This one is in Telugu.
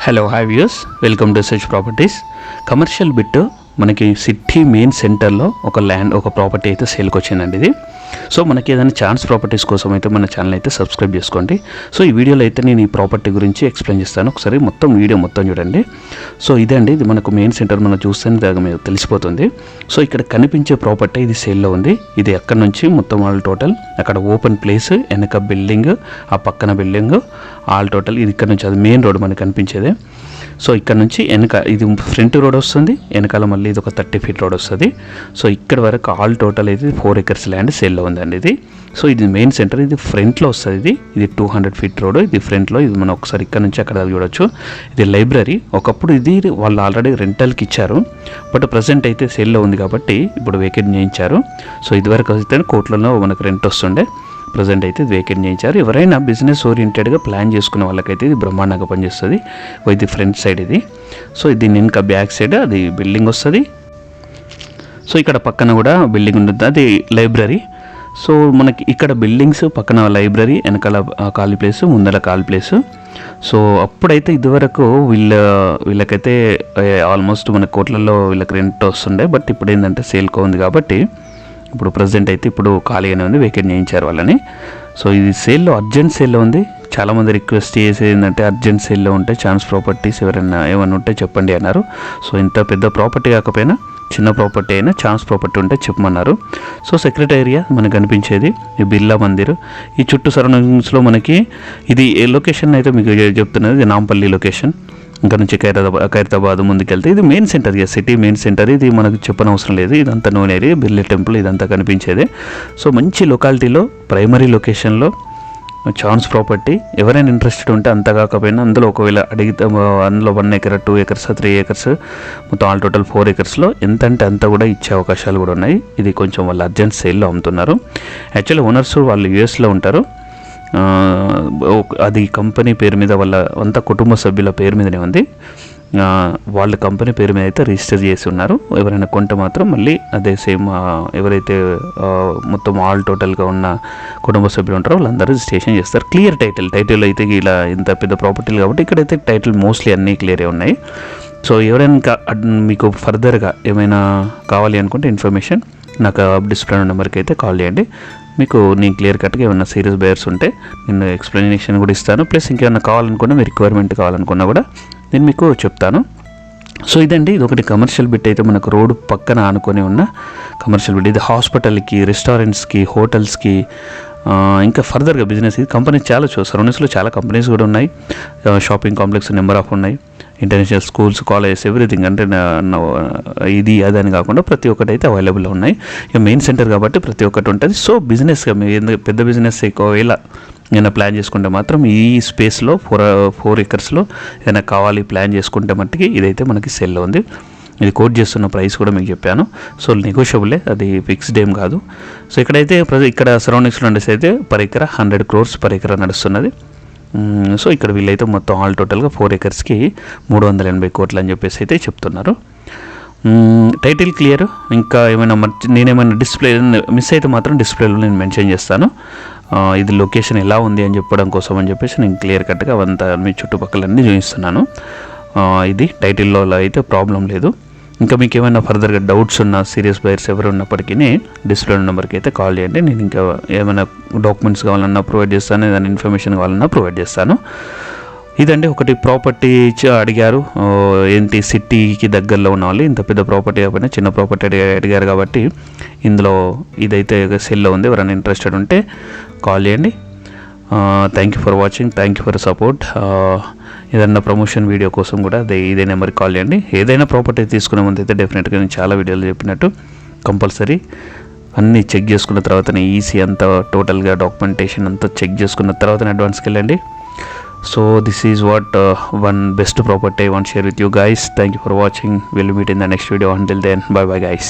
Hello hi views, welcome to search properties. Commercial bit మనకి సిటీ మెయిన్ సెంటర్లో ఒక ప్రాపర్టీ అయితే సేల్కి వచ్చిందండి. ఇది సో మనకి ఏదైనా ఛాన్స్ ప్రాపర్టీస్ కోసం అయితే మన ఛానల్ అయితే సబ్స్క్రైబ్ చేసుకోండి. సో ఈ వీడియోలో అయితే నేను ఈ ప్రాపర్టీ గురించి ఎక్స్ప్లెయిన్ చేస్తాను. ఒకసారి వీడియో మొత్తం చూడండి. సో ఇదే అండి, ఇది మనకు మెయిన్ సెంటర్ మనం చూస్తేనే దాకా మీకు తెలిసిపోతుంది. సో ఇక్కడ కనిపించే ప్రాపర్టీ ఇది సేల్లో ఉంది. ఇది అక్కడ నుంచి మొత్తం ఆల్ టోటల్ అక్కడ ఓపెన్ ప్లేస్, వెనక బిల్డింగ్, ఆ పక్కన బిల్డింగ్, ఆల్ టోటల్ ఇది ఇక్కడ నుంచి అది మెయిన్ రోడ్ మనకు కనిపించేదే. సో ఇక్కడ నుంచి వెనక ఇది ఫ్రంట్ రోడ్ వస్తుంది, వెనకాల మళ్ళీ ఇది ఒక 30 feet రోడ్ వస్తుంది. సో ఇక్కడ వరకు ఆల్ టోటల్ అయితే 4 acres ల్యాండ్ సేల్లో ఉందండి ఇది. సో ఇది మెయిన్ సెంటర్, ఇది ఫ్రంట్లో వస్తుంది. ఇది 200 feet రోడ్, ఇది ఫ్రంట్లో. ఇది మనం ఒకసారి ఇక్కడ నుంచి అక్కడ చూడొచ్చు. ఇది లైబ్రరీ. ఒకప్పుడు ఇది వాళ్ళు ఆల్రెడీ రెంటల్కి ఇచ్చారు, బట్ ప్రజెంట్ అయితే సేల్లో ఉంది కాబట్టి ఇప్పుడు వేకెంట్ చేయించారు. సో ఇదివరకు అయితే కోట్లలో మనకు రెంట్ వస్తుండే, ప్రజెంట్ అయితే వేకెంట్ చేయించారు. ఎవరైనా బిజినెస్ ఓరియంటెడ్గా ప్లాన్ చేసుకునే వాళ్ళకైతే ఇది బ్రహ్మాండంగా పనిచేస్తుంది. ఇది ఫ్రంట్ సైడ్ ఇది. సో ఇది ఇంకా బ్యాక్ సైడ్ అది బిల్డింగ్ వస్తుంది. సో ఇక్కడ పక్కన కూడా బిల్డింగ్ ఉంటుంది, అది లైబ్రరీ. సో మనకి ఇక్కడ బిల్డింగ్స్ పక్కన లైబ్రరీ, వెనకాల ఖాళీ ప్లేసు, ముందర ఖాళీ ప్లేసు. సో అప్పుడైతే ఇదివరకు వీళ్ళకైతే ఆల్మోస్ట్ మన కోట్లలో వీళ్ళకి రెంట్ వస్తుండే, బట్ ఇప్పుడు ఏంటంటే సేల్కో ఉంది కాబట్టి ఇప్పుడు ప్రజెంట్ అయితే ఇప్పుడు ఖాళీగానే ఉంది, వేకెంట్ చేయించారు వాళ్ళని. సో ఇది సేల్లో, అర్జెంట్ సేల్లో ఉంది. చాలామంది రిక్వెస్ట్ చేసేది ఏంటంటే అర్జెంట్ సేల్లో ఉంటే ఛాన్స్ ప్రాపర్టీస్ ఎవరైనా ఏమైనా ఉంటే చెప్పండి అన్నారు. సో ఇంత పెద్ద ప్రాపర్టీ కాకపోయినా చిన్న ప్రాపర్టీ అయినా ఛాన్స్ ప్రాపర్టీ ఉంటే చెప్పమన్నారు. సో సెక్రటేరియా మనకు కనిపించేది ఈ బిర్లా మందిర్. ఈ చుట్టూ సరౌండింగ్స్లో మనకి ఇది ఏ లొకేషన్ అయితే మీకు చెప్తున్నది, ఇది నాంపల్లి లొకేషన్. ఇంకా నుంచి ఖైరతాబాద్ ముందుకెళ్తే ఇది main centre, city main centre. ఇది మనకు చెప్పనవసరం లేదు, ఇదంతా నోన్ ఏరియా, బిర్లా టెంపుల్ ఇదంతా కనిపించేదే. సో మంచి లొకాలిటీలో, ప్రైమరీ లొకేషన్లో ఛాన్స్ ప్రాపర్టీ. ఎవరైనా ఇంట్రెస్టెడ్ ఉంటే అంత కాకపోయినా అందులో ఒకవేళ అడిగితే అందులో 1 acre, 2 acres, 3 acres, మొత్తం ఆల్ టోటల్ 4 acres ఎంత అంటే అంత కూడా ఇచ్చే అవకాశాలు కూడా ఉన్నాయి. ఇది కొంచెం వాళ్ళు అర్జెంట్ సేల్లో అమ్ముతున్నారు. యాక్చువల్లీ ఓనర్స్ వాళ్ళు యూఎస్లో ఉంటారు. అది కంపెనీ పేరు మీద, వాళ్ళ అంతా కుటుంబ సభ్యుల పేరు మీదనే ఉంది. వాళ్ళ కంపెనీ పేరు మీద అయితే రిజిస్టర్ చేసి ఉన్నారు. ఎవరైనా కొంటే మాత్రం మళ్ళీ అదే సేమ్ ఎవరైతే మొత్తం ఆల్ టోటల్గా ఉన్న కుటుంబ సభ్యులు ఉంటారో వాళ్ళందరూ రిజిస్ట్రేషన్ చేస్తారు. క్లియర్ టైటిల్ అయితే ఇలా ఇంత పెద్ద ప్రాపర్టీలు కాబట్టి ఇక్కడైతే టైటిల్ మోస్ట్లీ అన్నీ క్లియరే ఉన్నాయి. సో ఎవరైనా మీకు ఫర్దర్గా ఏమైనా కావాలి అనుకుంటే ఇన్ఫర్మేషన్ నాకు డిస్ప్లే నెంబర్కి అయితే కాల్ చేయండి. మీకు నేను క్లియర్ కట్గా ఏమైనా సీరియస్ బయర్స్ ఉంటే నేను ఎక్స్ప్లెనేషన్ కూడా ఇస్తాను. ప్లస్ ఇంకేమైనా కావాలనుకున్నా, మీ రిక్వైర్మెంట్ కావాలనుకున్నా కూడా నేను మీకు చెప్తాను. సో ఇదండి, ఇది ఒకటి కమర్షియల్ బిట్ అయితే మనకు రోడ్డు పక్కన ఆనుకొని ఉన్న కమర్షియల్ బిట్. ఇది హాస్పిటల్కి, రెస్టారెంట్స్కి, హోటల్స్కి, ఇంకా ఫర్దర్గా బిజినెస్. ఇది కంపెనీస్ చాలా సరౌండింగ్స్లో చాలా కంపెనీస్ కూడా ఉన్నాయి. షాపింగ్ కాంప్లెక్స్ నెంబర్ ఆఫ్ ఉన్నాయి, ఇంటర్నేషనల్ స్కూల్స్, కాలేజెస్, ఎవ్రీథింగ్. అంటే ఇది అదని కాకుండా ప్రతి ఒక్కటి అయితే అవైలబుల్లో ఉన్నాయి. ఇక మెయిన్ సెంటర్ కాబట్టి ప్రతి ఒక్కటి ఉంటుంది. సో బిజినెస్గా మీరు పెద్ద బిజినెస్ ఒకవేళ ఏమైనా ప్లాన్ చేసుకుంటే మాత్రం ఈ స్పేస్లో 4 acres ఏదైనా కావాలి ప్లాన్ చేసుకుంటే మట్టుకి ఇదైతే మనకి సెల్లో ఉంది. ఇది కోట్ చేస్తున్న ప్రైస్ కూడా మీకు చెప్పాను. సో నెగోషియబులే, అది ఫిక్స్డ్ ఏం కాదు. సో ఇక్కడైతే ఇక్కడ సరౌండింగ్స్లో ఉండేసి అయితే per acre 100 crores per acre నడుస్తున్నది. సో ఇక్కడ వీళ్ళైతే మొత్తం ఆల్ టోటల్గా 4 acresకి 380 కోట్లు అని చెప్పేసి అయితే చెప్తున్నారు. Title clear. ఇంకా ఏమైనా నేనేమైనా డిస్ప్లే మిస్ అయితే మాత్రం డిస్ప్లేలో నేను మెన్షన్ చేస్తాను. ఇది లొకేషన్ ఎలా ఉంది అని చెప్పడం కోసం అని చెప్పేసి నేను క్లియర్ కట్గా అవంతా మీ చుట్టుపక్కలన్నీ చూపిస్తున్నాను. ఇది టైటిల్లో అయితే ప్రాబ్లం లేదు. ఇంకా మీకు ఏమైనా ఫర్దర్గా డౌట్స్ ఉన్నా, సీరియస్ బయర్స్ ఎవరు ఉన్నప్పటికీ డిస్ప్లే నెంబర్కి అయితే కాల్ చేయండి. నేను ఇంకా ఏమైనా డాక్యుమెంట్స్ కావాలన్నా ప్రొవైడ్ చేస్తాను, ఏదైనా ఇన్ఫర్మేషన్ కావాలన్నా ప్రొవైడ్ చేస్తాను. ఇదండి, ఒకటి ప్రాపర్టీ అడిగారు, ఏంటి సిటీకి దగ్గరలో ఉన్న వాళ్ళు, ఇంత పెద్ద ప్రాపర్టీ కాకపోయినా చిన్న ప్రాపర్టీ అడిగారు కాబట్టి ఇందులో ఇదైతే సెల్లో ఉంది. ఎవరైనా ఇంట్రెస్టెడ్ ఉంటే కాల్ చేయండి. Thank you for watching, thank you for support. ఏదైనా ప్రమోషన్ వీడియో కోసం కూడా ఇదే నెంబర్కి కాల్ చేయండి. ఏదైనా ప్రాపర్టీ తీసుకునే ముందు అయితే డెఫినెట్గా నేను చాలా వీడియోలు చెప్పినట్టు కంపల్సరీ అన్నీ చెక్ చేసుకున్న తర్వాతనే ఈసీ అంతా టోటల్గా డాక్యుమెంటేషన్ అంతా చెక్ చేసుకున్న తర్వాతనే అడ్వాన్స్కి వెళ్ళండి. So this is what one best property I want to share with you guys. Thank you for watching. We'll meet in the next video. Until then, bye bye guys.